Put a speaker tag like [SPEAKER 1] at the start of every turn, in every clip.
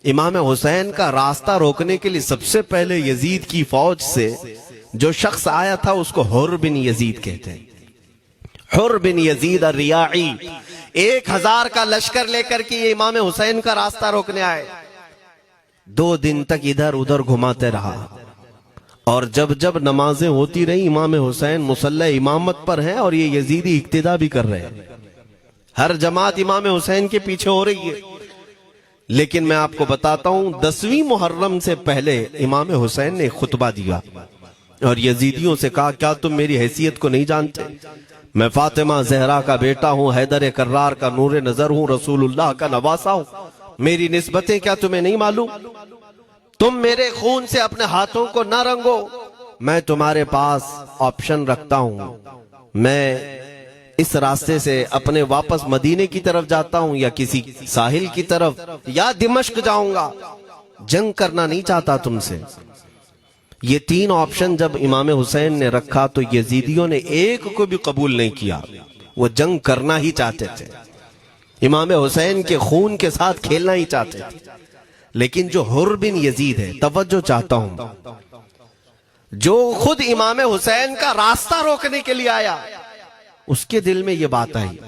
[SPEAKER 1] امام حسین کا راستہ روکنے کے لیے سب سے پہلے یزید کی فوج سے جو شخص آیا تھا اس کو حر بن یزید کہتے ہیں. حر بن یزید الریاعی 1000 کا لشکر لے کر کے یہ امام حسین کا راستہ روکنے آئے. 2 دن تک ادھر ادھر گھماتے رہا، اور جب جب نمازیں ہوتی رہی امام حسین مصلی امامت پر ہیں اور یہ یزیدی اقتدا بھی کر رہے ہیں. ہر جماعت امام حسین کے پیچھے ہو رہی ہے. لیکن میں آپ کو بتاتا ہوں 10ویں محرم سے پہلے امام حسین نے ایک خطبہ دیا اور یزیدیوں سے کہا کیا تم میری حیثیت کو نہیں جانتے؟ میں فاطمہ زہرا کا بیٹا ہوں، حیدر کرار کا نور نظر ہوں، رسول اللہ کا نواسا ہوں. میری نسبتیں کیا تمہیں نہیں معلوم؟ تم میرے خون سے اپنے ہاتھوں کو نہ رنگو. میں تمہارے پاس آپشن رکھتا ہوں، میں اس راستے سے اپنے واپس مدینے کی طرف جاتا ہوں یا کسی ساحل کی طرف یا دمشق جاؤں گا. جنگ کرنا نہیں چاہتا تم سے. یہ 3 آپشن جب امام حسین نے رکھا تو یزیدیوں نے ایک کو بھی قبول نہیں کیا. وہ جنگ کرنا ہی چاہتے تھے، امام حسین کے خون کے ساتھ کھیلنا ہی چاہتے تھے. لیکن جو حر بن یزید ہے، توجہ چاہتا ہوں، جو خود امام حسین کا راستہ روکنے کے لیے آیا، اس کے دل میں یہ بات آئی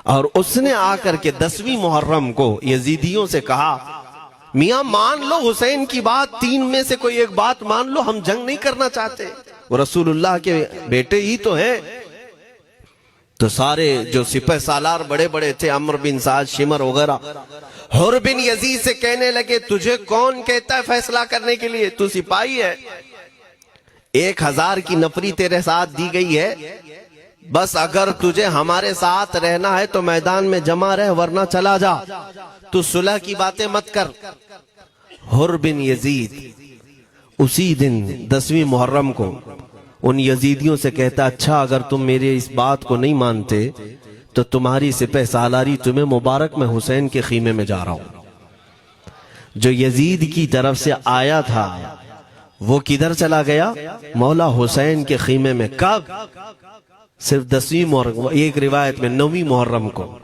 [SPEAKER 1] اور اس نے آ کر کے 10ویں محرم کو یزیدیوں سے کہا میاں مان لو حسین کی بات، 3 میں سے کوئی ایک بات مان لو، ہم جنگ نہیں کرنا چاہتے، وہ رسول اللہ کے بیٹے ہی تو ہیں. تو سارے جو سپہ سالار بڑے بڑے تھے، عمر بن سعد، شمر وغیرہ، حر بن یزید سے کہنے لگے تجھے کون کہتا ہے فیصلہ کرنے کے لیے؟ تو سپاہی ہے، 1000 کی نفری تیرے ساتھ دی گئی ہے، بس اگر تجھے ہمارے ساتھ رہنا ہے تو میدان میں جمع رہ ورنہ چلا جا، تو صلح کی باتیں مت کر. حر بن یزید اسی دن 10ویں محرم کو ان یزیدیوں سے کہتا اچھا اگر تم میرے اس بات کو نہیں مانتے تو تمہاری سپہ سالاری تمہیں مبارک، میں حسین کے خیمے میں جا رہا ہوں. جو یزید کی طرف سے آیا تھا وہ کدھر چلا گیا؟ مولا حسین کے خیمے میں. کب؟ صرف 10ویں محرم، ایک روایت میں 9ویں محرم کو.